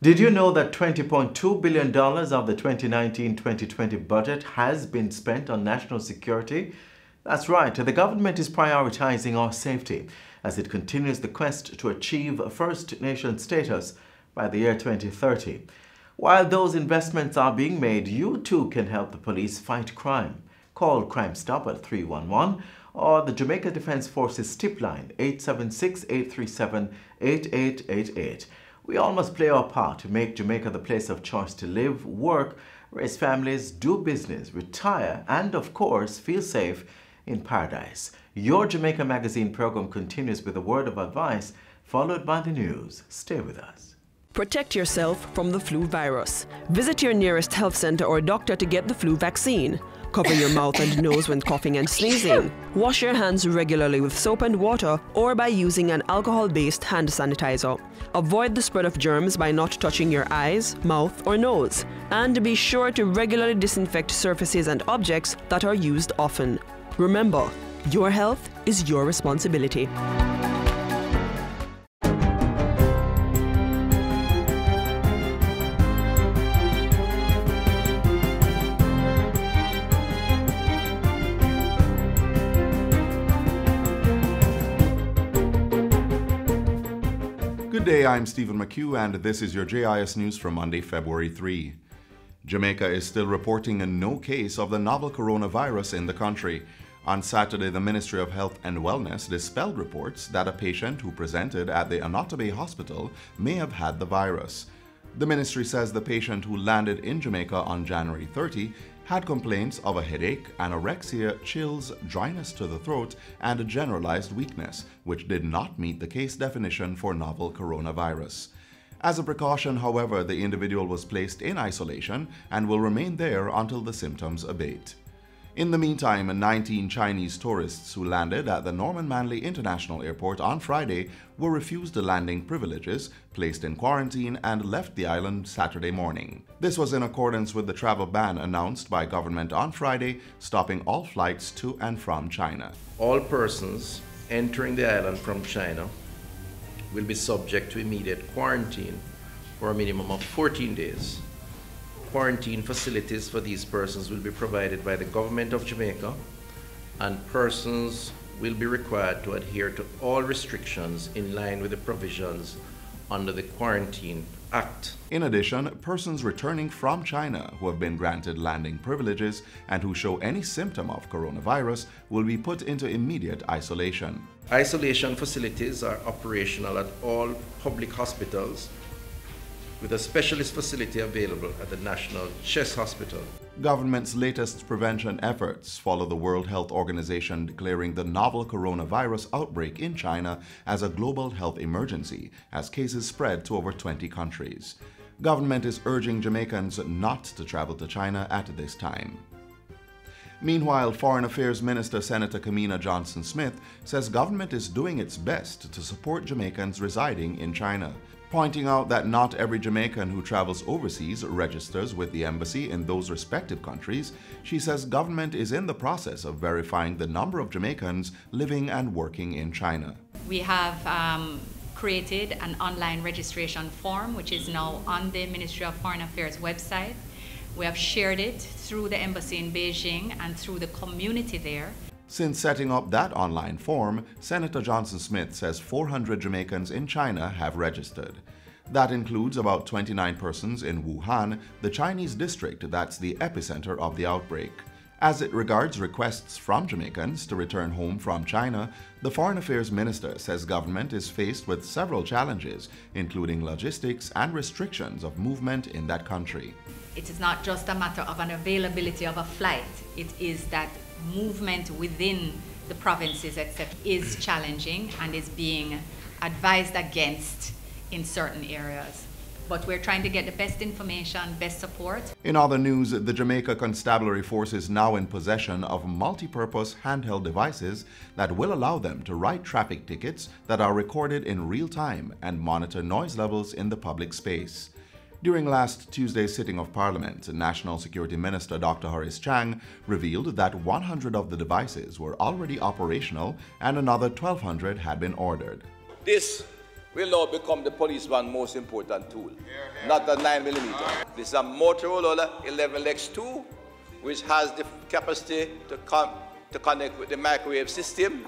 Did you know that $20.2 billion of the 2019-2020 budget has been spent on national security? That's right, the government is prioritizing our safety as it continues the quest to achieve First Nation status by the year 2030. While those investments are being made, you too can help the police fight crime. Call Crime Stop at 311 or the Jamaica Defence Forces tip line 876-837-8888. We all must play our part to make Jamaica the place of choice to live, work, raise families, do business, retire, and of course, feel safe in paradise. Your Jamaica Magazine program continues with a word of advice, followed by the news. Stay with us. Protect yourself from the flu virus. Visit your nearest health center or doctor to get the flu vaccine. Cover your mouth and nose when coughing and sneezing. Wash your hands regularly with soap and water or by using an alcohol-based hand sanitizer. Avoid the spread of germs by not touching your eyes, mouth, or nose. And be sure to regularly disinfect surfaces and objects that are used often. Remember, your health is your responsibility. Good day, I'm Stephen McHugh, and this is your JIS News for Monday, February 3. Jamaica is still reporting no case of the novel coronavirus in the country. On Saturday, the Ministry of Health and Wellness dispelled reports that a patient who presented at the Atabey hospital may have had the virus. The ministry says the patient who landed in Jamaica on January 30 had complaints of a headache, anorexia, chills, dryness to the throat, and a generalized weakness, which did not meet the case definition for novel coronavirus. As a precaution, however, the individual was placed in isolation and will remain there until the symptoms abate. In the meantime, 19 Chinese tourists who landed at the Norman Manley International Airport on Friday were refused the landing privileges, placed in quarantine, and left the island Saturday morning. This was in accordance with the travel ban announced by government on Friday, stopping all flights to and from China. All persons entering the island from China will be subject to immediate quarantine for a minimum of 14 days. Quarantine facilities for these persons will be provided by the government of Jamaica, and persons will be required to adhere to all restrictions in line with the provisions under the Quarantine Act. In addition, persons returning from China who have been granted landing privileges and who show any symptom of coronavirus will be put into immediate isolation. Isolation facilities are operational at all public hospitals, with a specialist facility available at the National Chest Hospital. Government's latest prevention efforts follow the World Health Organization declaring the novel coronavirus outbreak in China as a global health emergency as cases spread to over 20 countries. Government is urging Jamaicans not to travel to China at this time. Meanwhile, Foreign Affairs Minister Senator Kamina Johnson-Smith says government is doing its best to support Jamaicans residing in China, pointing out that not every Jamaican who travels overseas registers with the embassy in those respective countries. She says government is in the process of verifying the number of Jamaicans living and working in China. We have created an online registration form which is now on the Ministry of Foreign Affairs website. We have shared it through the embassy in Beijing and through the community there. Since setting up that online form, Senator Johnson-Smith says 400 Jamaicans in China have registered. That includes about 29 persons in Wuhan, the Chinese district that's the epicenter of the outbreak. As it regards requests from Jamaicans to return home from China, the Foreign Affairs Minister says government is faced with several challenges, including logistics and restrictions of movement in that country. It is not just a matter of an availability of a flight, it is that movement within the provinces, etc., is challenging and is being advised against in certain areas. But we're trying to get the best information, best support. In other news, the Jamaica Constabulary Force is now in possession of multi-purpose handheld devices that will allow them to write traffic tickets that are recorded in real time and monitor noise levels in the public space. During last Tuesday's sitting of Parliament, National Security Minister Dr. Horace Chang revealed that 100 of the devices were already operational and another 1,200 had been ordered. This will now become the policeman's most important tool, not the 9mm. This is a Motorola 11X2, which has the capacity to connect with the microwave system.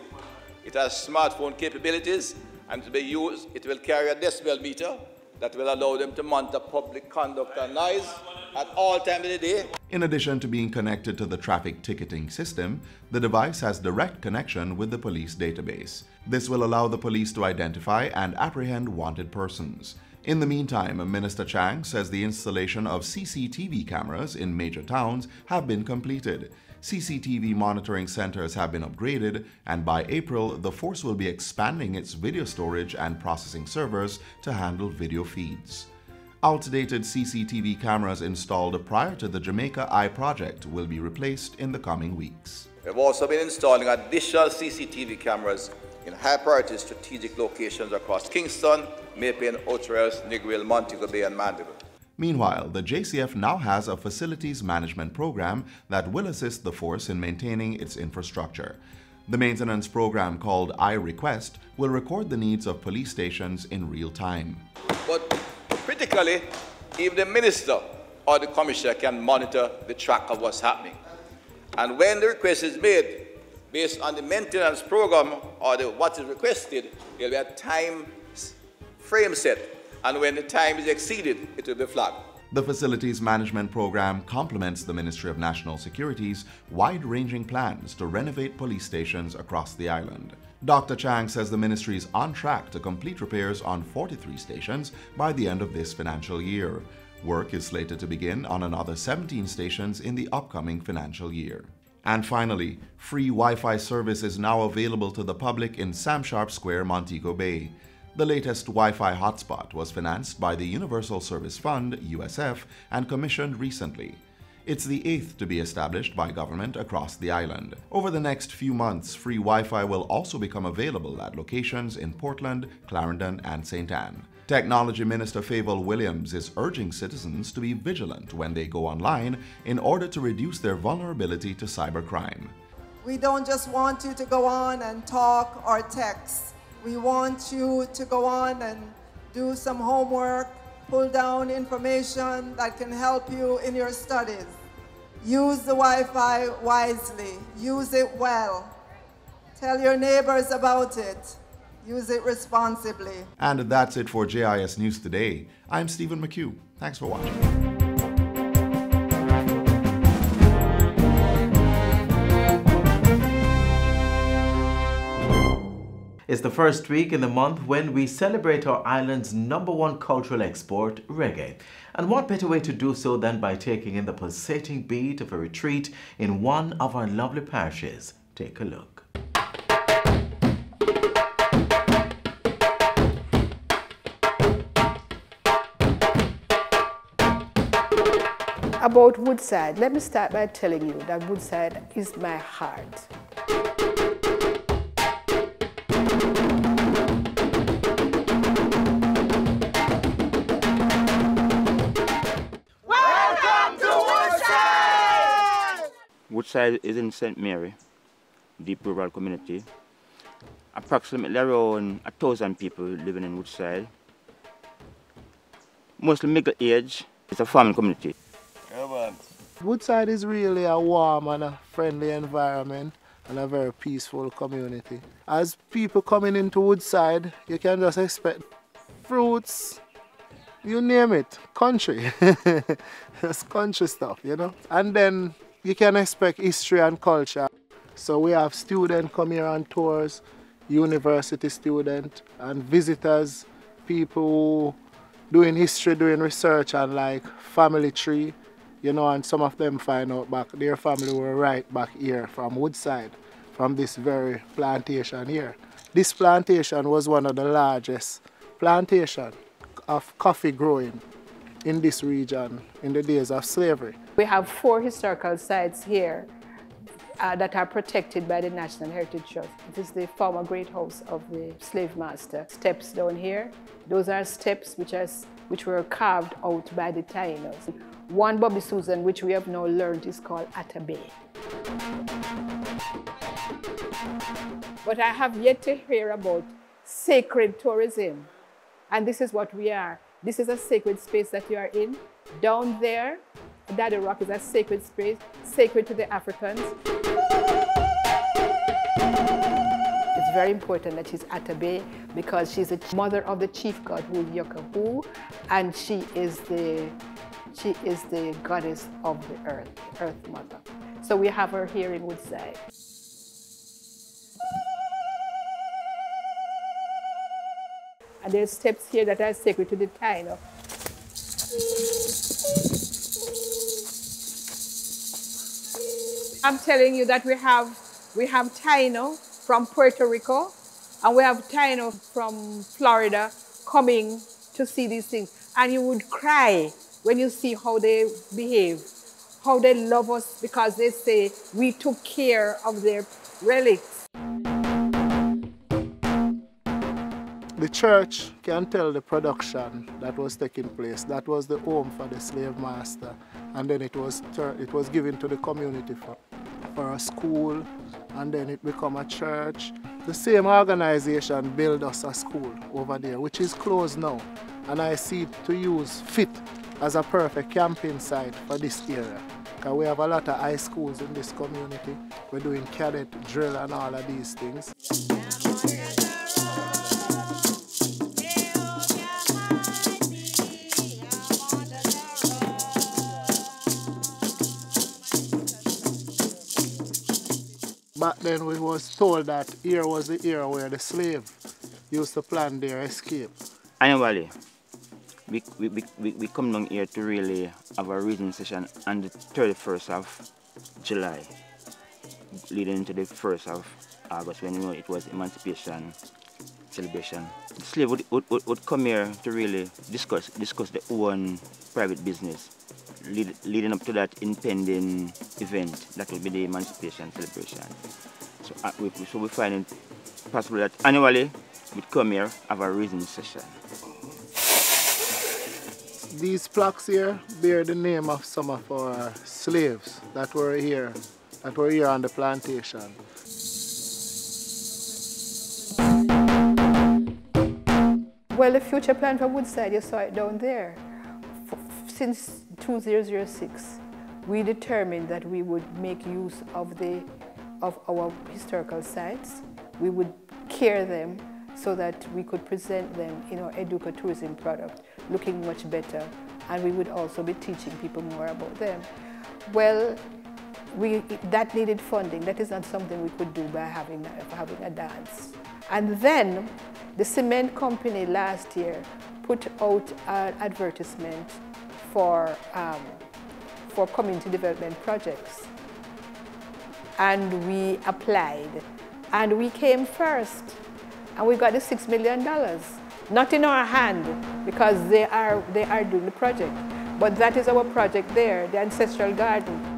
It has smartphone capabilities, and it will carry a decibel meter that will allow them to monitor public conduct and noise at all times of the day. In addition to being connected to the traffic ticketing system, the device has direct connection with the police database. This will allow the police to identify and apprehend wanted persons. In the meantime, Minister Chang says the installation of CCTV cameras in major towns have been completed. CCTV monitoring centers have been upgraded, and by April, the force will be expanding its video storage and processing servers to handle video feeds. Outdated CCTV cameras installed prior to the Jamaica Eye project will be replaced in the coming weeks. We've also been installing additional CCTV cameras in high-priority strategic locations across Kingston, Maypen, Otrels, Gabriel, Montego Bay, and Montego. Meanwhile, the JCF now has a facilities management program that will assist the force in maintaining its infrastructure. The maintenance program called iRequest will record the needs of police stations in real time. But critically, even the minister or the commissioner can monitor the track of what's happening. And when the request is made, based on the maintenance program or what is requested, there will be a time frame set. And when the time is exceeded, it will be flagged. The Facilities Management Program complements the Ministry of National Security's wide-ranging plans to renovate police stations across the island. Dr. Chang says the ministry is on track to complete repairs on 43 stations by the end of this financial year. Work is slated to begin on another 17 stations in the upcoming financial year. And finally, free Wi-Fi service is now available to the public in Sam Sharp Square, Montego Bay. The latest Wi-Fi hotspot was financed by the Universal Service Fund, USF, and commissioned recently. It's the 8th to be established by government across the island. Over the next few months, free Wi-Fi will also become available at locations in Portland, Clarendon, and St. Anne. Technology Minister Favour Williams is urging citizens to be vigilant when they go online in order to reduce their vulnerability to cybercrime. We don't just want you to go on and talk or text. We want you to go on and do some homework, pull down information that can help you in your studies. Use the Wi-Fi wisely. Use it well. Tell your neighbors about it. Use it responsibly. And that's it for JIS News Today. I'm Stephen McHugh. Thanks for watching. It's the first week in the month when we celebrate our island's #1 cultural export, reggae. And what better way to do so than by taking in the pulsating beat of a retreat in one of our lovely parishes. Take a look. About Woodside, let me start by telling you that Woodside is my heart. Woodside is in St. Mary, deep rural community. Approximately around 1,000 people living in Woodside. Mostly middle age. It's a farming community. Woodside is really a warm and a friendly environment and a very peaceful community. As people coming into Woodside, you can just expect fruits, you name it, country. It's country stuff, you know. And then you can expect history and culture. So we have students come here on tours, university students and visitors, people doing history, doing research and like family tree, you know, and some of them find out back their family were right back here from Woodside, from this very plantation here. This plantation was one of the largest plantations of coffee growing in this region in the days of slavery. We have 4 historical sites here that are protected by the National Heritage Trust. It is the former great house of the slave master. Steps down here, those are steps which were carved out by the Tainos. One Bobby Susan, which we have now learned, is called Atabey. But I have yet to hear about sacred tourism. And this is what we are. This is a sacred space that you are in. Down there, Daddy Rock is a sacred space, sacred to the Africans. It's very important that she's Atabey because she's the mother of the chief god who is Yokahu, and she is the goddess of the earth mother. So we have her here in Woodside. And there's steps here that are sacred to the Taino. I'm telling you that we have Taino from Puerto Rico, and we have Taino from Florida coming to see these things. And you would cry when you see how they behave, how they love us because they say we took care of their relics. The church can tell the production that was taking place. That was the home for the slave master, and then it was given to the community for a school, and then it became a church. The same organization built us a school over there, which is closed now, and I see it to use fit as a perfect camping site for this area. Because we have a lot of high schools in this community. We're doing cadet drill and all of these things. Back then we was told that here was the era where the slave used to plan their escape. Annually, we come down here to really have a reading session on the 31st of July, leading into the 1st of August when it was Emancipation celebration. The slave would come here to really discuss their own private business, leading up to that impending event that will be the Emancipation celebration. So we find it possible that annually we'd come here, have a reading session. These plaques here bear the name of some of our slaves that were here on the plantation. Well, the future plan for Woodside, you saw it down there. Since 2006, we determined that we would make use of our historical sites. We would care them so that we could present them in our educatourism product, looking much better, and we would also be teaching people more about them. Well, that needed funding. That is not something we could do by having a dance. And then the cement company last year put out an advertisement for community development projects. And we applied, and we came first. And we got the $6 million, not in our hand, because they are doing the project. But that is our project there, the ancestral garden.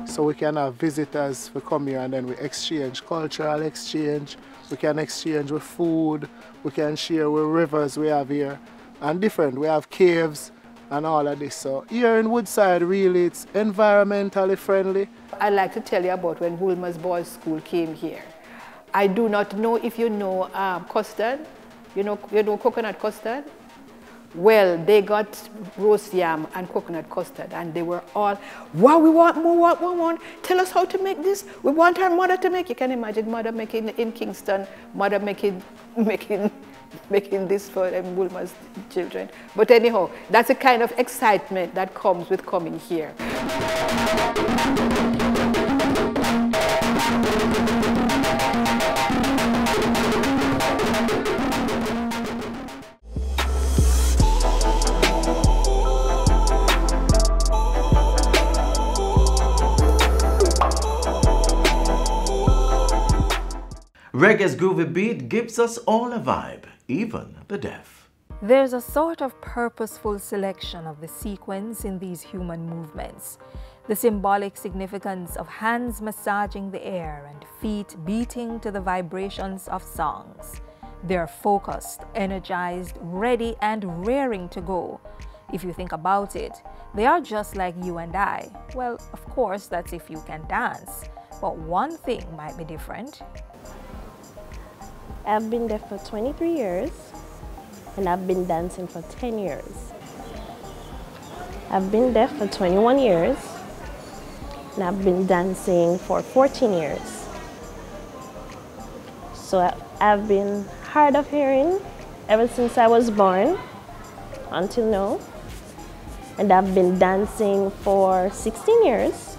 So we can have visitors who come here and then we exchange, cultural exchange, we can exchange with food, we can share with rivers we have here, and different, we have caves and all of this. So here in Woodside, really, it's environmentally friendly. I'd like to tell you about when Woolmer's Boys School came here. I do not know if you know custard, you know coconut custard? Well, they got roast yam and coconut custard, and they were all, wow, we want more, what we want. Tell us how to make this. We want our mother to make. You can imagine mother making in Kingston, mother making this for Woolmer's children. But anyhow, that's the kind of excitement that comes with coming here. Reggae's groovy beat gives us all a vibe, even the deaf. There's a sort of purposeful selection of the sequence in these human movements. The symbolic significance of hands massaging the air and feet beating to the vibrations of songs. They're focused, energized, ready and raring to go. If you think about it, they are just like you and I. Well, of course, that's if you can dance. But one thing might be different. I've been deaf for 23 years, and I've been dancing for 10 years. I've been deaf for 21 years, and I've been dancing for 14 years. So I've been hard of hearing ever since I was born until now, and I've been dancing for 16 years.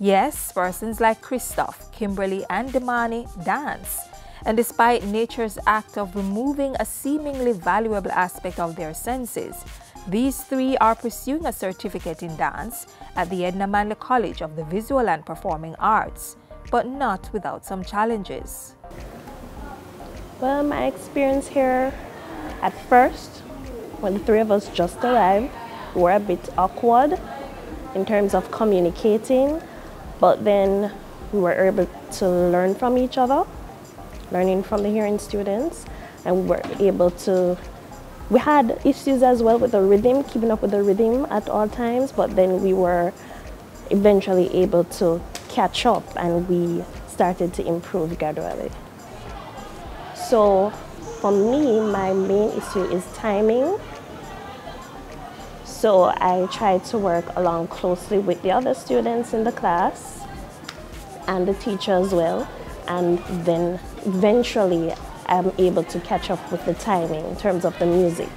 Yes, persons like Christoph, Kimberly, and Damani dance. And despite nature's act of removing a seemingly valuable aspect of their senses, these three are pursuing a certificate in dance at the Edna Manley College of the Visual and Performing Arts, but not without some challenges. Well, my experience here, at first, when the three of us just arrived, we were a bit awkward in terms of communicating. But then we were able to learn from each other, learning from the hearing students, and we were able to, we had issues as well with the rhythm, keeping up with the rhythm at all times, but then we were eventually able to catch up and we started to improve gradually. So for me, my main issue is timing. So I try to work along closely with the other students in the class and the teacher as well. And then eventually I'm able to catch up with the timing in terms of the music.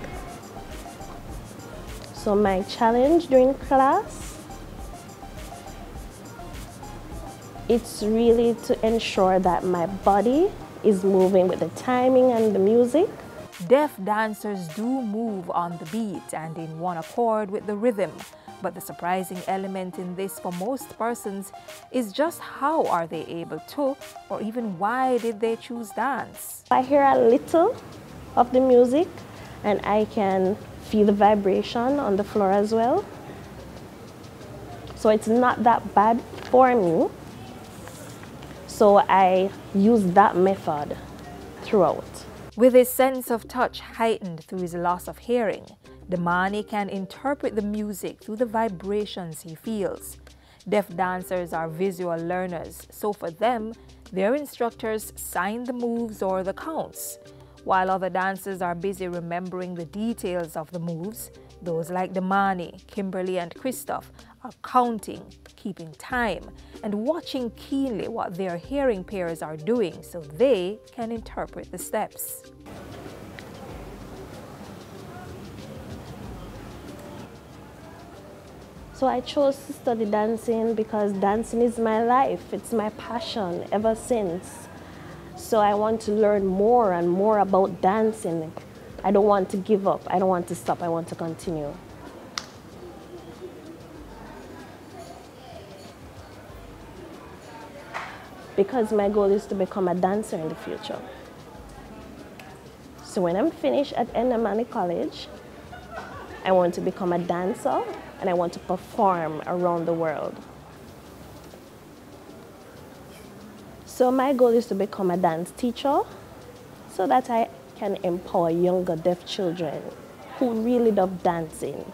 So my challenge during class, it's really to ensure that my body is moving with the timing and the music. Deaf dancers do move on the beat and in one accord with the rhythm, but the surprising element in this for most persons is just how are they able to, or even why did they choose dance? I hear a little of the music and I can feel the vibration on the floor as well. So it's not that bad for me. So I use that method throughout. With his sense of touch heightened through his loss of hearing, Damani can interpret the music through the vibrations he feels. Deaf dancers are visual learners, so for them, their instructors sign the moves or the counts. While other dancers are busy remembering the details of the moves, those like Damani, Kimberly, and Christoph are counting, keeping time, and watching keenly what their hearing peers are doing so they can interpret the steps. So I chose to study dancing because dancing is my life. It's my passion ever since. So I want to learn more and more about dancing. I don't want to give up. I don't want to stop. I want to continue. Because my goal is to become a dancer in the future. So when I'm finished at Edna Manley College, I want to become a dancer and I want to perform around the world. So my goal is to become a dance teacher so that I can empower younger deaf children who really love dancing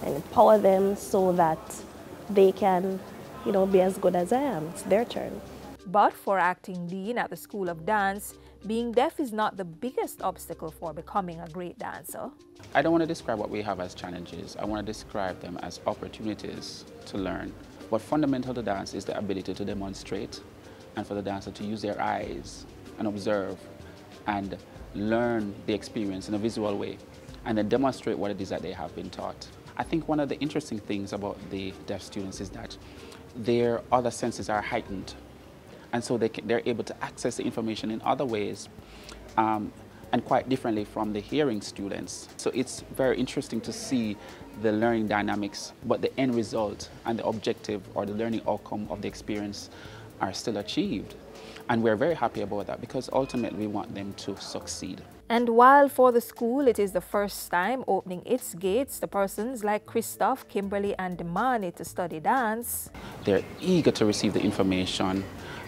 and empower them so that they can, be as good as I am. It's their turn. But for acting dean at the School of Dance, being deaf is not the biggest obstacle for becoming a great dancer. I don't want to describe what we have as challenges. I want to describe them as opportunities to learn. But fundamental to dance is the ability to demonstrate and for the dancer to use their eyes and observe and learn the experience in a visual way and then demonstrate what it is that they have been taught. I think one of the interesting things about the deaf students is that their other senses are heightened. And so they're able to access the information in other ways and quite differently from the hearing students. So it's very interesting to see the learning dynamics, but the end result and the objective or the learning outcome of the experience are still achieved. And we're very happy about that because ultimately we want them to succeed. And while for the school it is the first time opening its gates to persons like Christoph, Kimberly, and Damani to study dance, they're eager to receive the information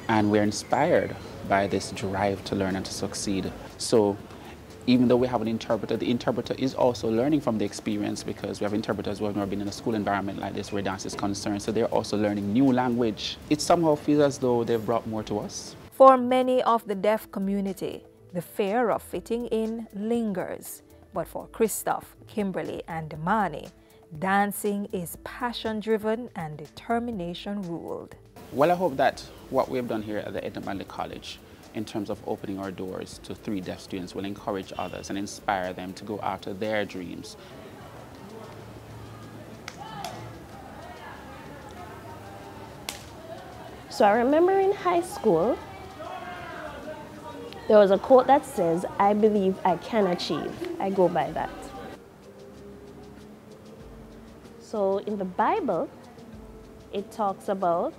and we're inspired by this drive to learn and to succeed. So Even though we have an interpreter, the interpreter is also learning from the experience, because we have interpreters who have never been in a school environment like this where dance is concerned, so they're also learning new language. It somehow feels as though they've brought more to us. For many of the deaf community, the fear of fitting in lingers. But for Christoph, Kimberly, and Damani, dancing is passion-driven and determination-ruled. Well, I hope that what we have done here at the Atabey College in terms of opening our doors to 3 deaf students will encourage others and inspire them to go after their dreams. So I remember in high school, there was a quote that says, "I believe I can achieve." I go by that. So in the Bible, it talks about,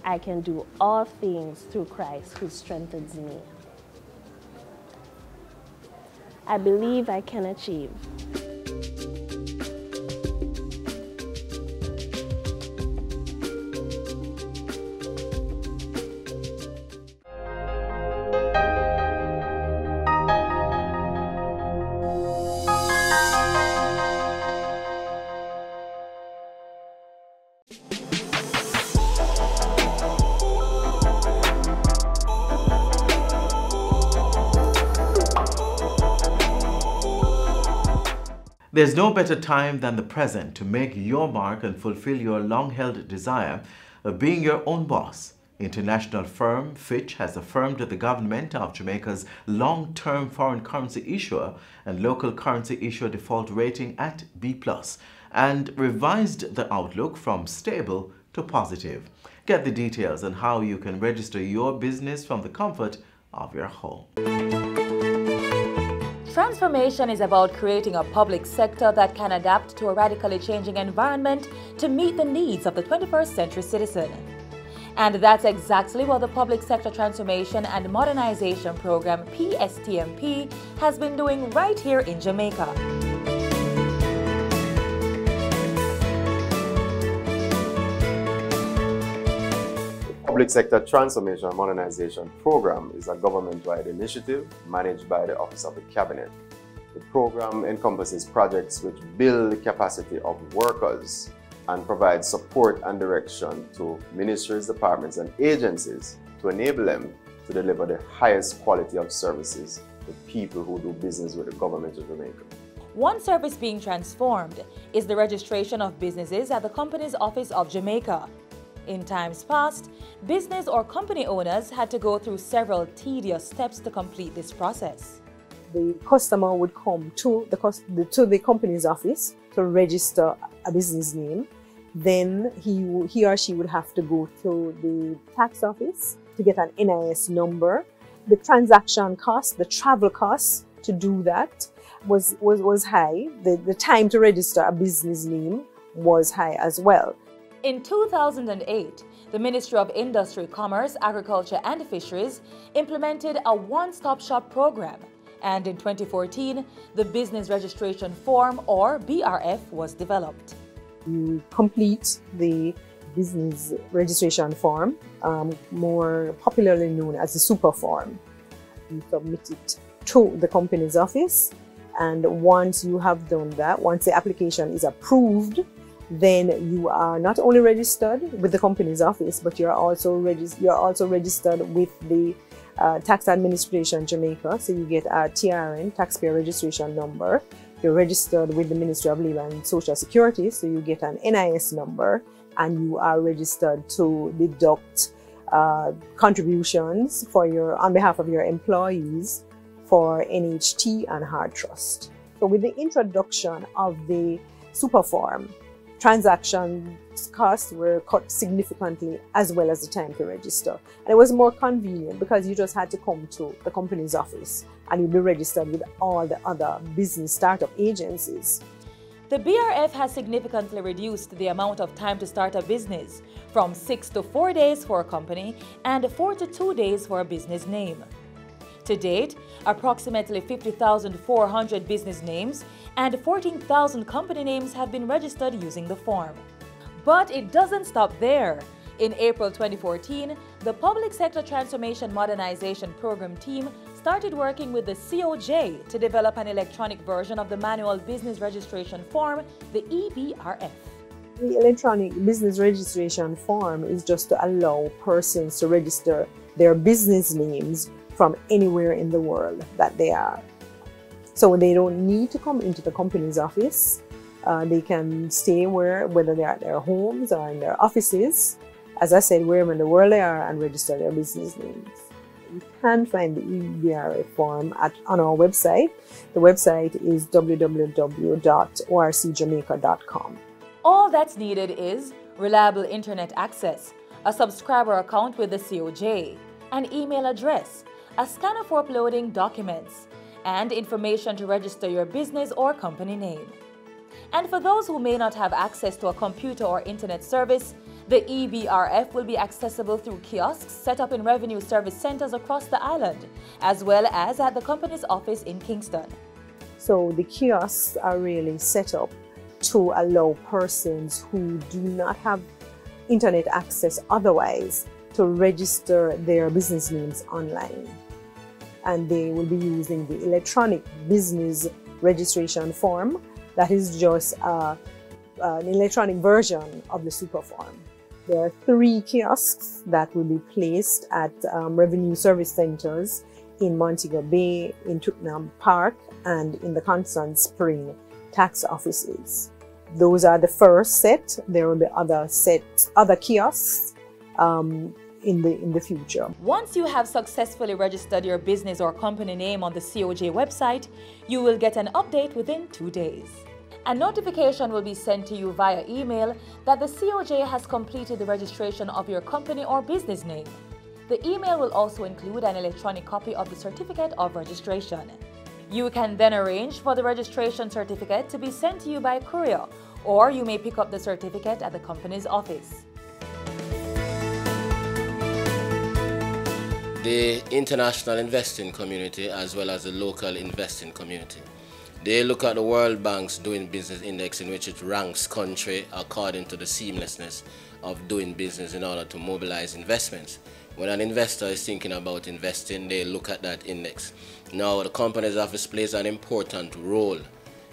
"I can do all things through Christ who strengthens me." I believe I can achieve. There's no better time than the present to make your mark and fulfill your long-held desire of being your own boss. International firm Fitch has affirmed the government of Jamaica's long-term foreign currency issuer and local currency issuer default rating at B+, and revised the outlook from stable to positive. Get the details on how you can register your business from the comfort of your home. Transformation is about creating a public sector that can adapt to a radically changing environment to meet the needs of the 21st century citizen. And that's exactly what the Public Sector Transformation and Modernization Program, PSTMP, has been doing right here in Jamaica. Public Sector Transformation and Modernization Program is a government-wide initiative managed by the Office of the Cabinet. The program encompasses projects which build the capacity of workers and provide support and direction to ministries, departments, and agencies to enable them to deliver the highest quality of services to people who do business with the government of Jamaica. One service being transformed is the registration of businesses at the Companies Office of Jamaica. In times past, business or company owners had to go through several tedious steps to complete this process. The customer would come to the company's office to register a business name. Then he or she would have to go to the tax office to get an NIS number. The transaction cost, the travel cost to do that was high. The time to register a business name was high as well. In 2008, the Ministry of Industry, Commerce, Agriculture and Fisheries implemented a one-stop-shop program. And in 2014, the Business Registration Form, or BRF, was developed. You complete the business registration form, more popularly known as the super form. You submit it to the company's office, and once you have done that, once the application is approved, then you are not only registered with the company's office, but you're also registered with the Tax Administration Jamaica. So you get a TRN, Taxpayer Registration Number. You're registered with the Ministry of Labour and Social Security, so you get an NIS number, and you are registered to deduct contributions on behalf of your employees for NHT and Hard Trust. So with the introduction of the super form, transaction costs were cut significantly, as well as the time to register. And it was more convenient because you just had to come to the company's office and you'd be registered with all the other business startup agencies. The BRF has significantly reduced the amount of time to start a business, from 6 to 4 days for a company and 4 to 2 days for a business name. To date, approximately 50,400 business names and 14,000 company names have been registered using the form. But it doesn't stop there. In April 2014, the Public Sector Transformation Modernization Program team started working with the COJ to develop an electronic version of the manual business registration form, the EBRF. The electronic business registration form is just to allow persons to register their business names from anywhere in the world that they are. So they don't need to come into the company's office. They can stay whether they're at their homes or in their offices, as I said, wherever in the world they are, and register their business names. You can find the EBRF form on our website. The website is www.orcjamaica.com. All that's needed is reliable internet access, a subscriber account with the COJ, an email address, a scanner for uploading documents, and information to register your business or company name. And for those who may not have access to a computer or internet service, the EBRF will be accessible through kiosks set up in revenue service centers across the island, as well as at the company's office in Kingston. So the kiosks are really set up to allow persons who do not have internet access otherwise to register their business names online. And they will be using the electronic business registration form that is just an electronic version of the super form. There are 3 kiosks that will be placed at revenue service centers in Montego Bay, in Twickenham Park, and in the Constant Spring tax offices. Those are the first set. There will be other kiosks in the future. Once you have successfully registered your business or company name on the COJ website, you will get an update within 2 days. A notification will be sent to you via email that the COJ has completed the registration of your company or business name. The email will also include an electronic copy of the certificate of registration. You can then arrange for the registration certificate to be sent to you by courier, or you may pick up the certificate at the company's office. The international investing community as well as the local investing community, they look at the World Bank's Doing Business Index, in which it ranks country according to the seamlessness of doing business in order to mobilize investments. When an investor is thinking about investing, they look at that index. Now, the company's office plays an important role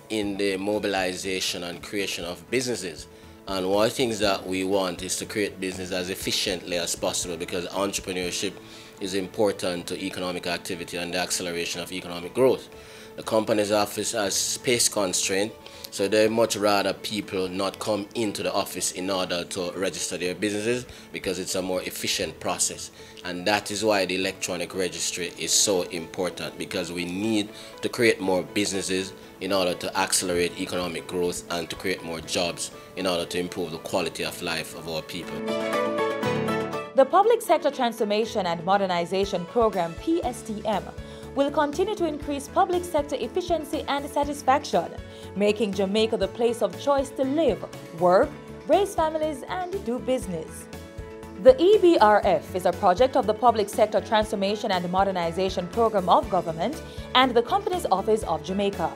in the mobilization and creation of businesses. And one of the things that we want is to create business as efficiently as possible, because entrepreneurship is important to economic activity and the acceleration of economic growth. The company's office has space constraint, so they much rather people not come into the office in order to register their businesses, because it's a more efficient process. And that is why the electronic registry is so important, because we need to create more businesses in order to accelerate economic growth and to create more jobs in order to improve the quality of life of our people. The Public Sector Transformation and Modernization Program, PSTM, will continue to increase public sector efficiency and satisfaction, making Jamaica the place of choice to live, work, raise families, and do business. The EBRF is a project of the Public Sector Transformation and Modernization Program of Government and the Company's Office of Jamaica.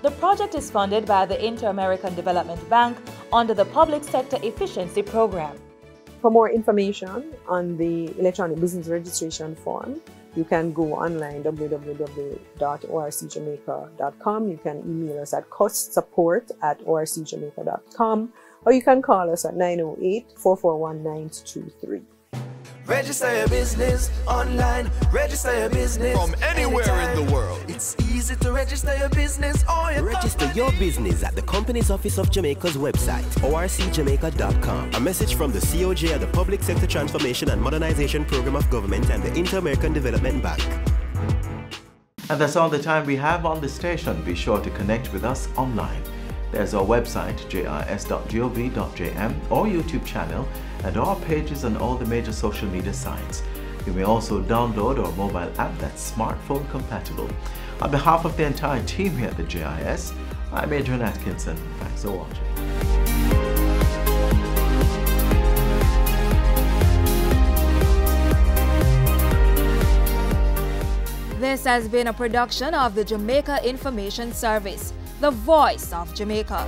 The project is funded by the Inter-American Development Bank under the Public Sector Efficiency Program. For more information on the electronic business registration form, you can go online, www.orcjamaica.com. You can email us at costsupport@orcjamaica.com, or you can call us at 908-441-9223. Register your business online, register your business from anywhere anytime. In the world. It's easy to register your business or your Register company. your business at the Company's Office of Jamaica's website, orcjamaica.com. A message from the COJ at the Public Sector Transformation and Modernization Program of Government and the Inter-American Development Bank. And that's all the time we have on the station. Be sure to connect with us online. There's our website, jis.gov.jm, or YouTube channel, and our pages on all the major social media sites. You may also download our mobile app that's smartphone compatible. On behalf of the entire team here at the JIS, I'm Adrian Atkinson. Thanks for watching. This has been a production of the Jamaica Information Service, the voice of Jamaica.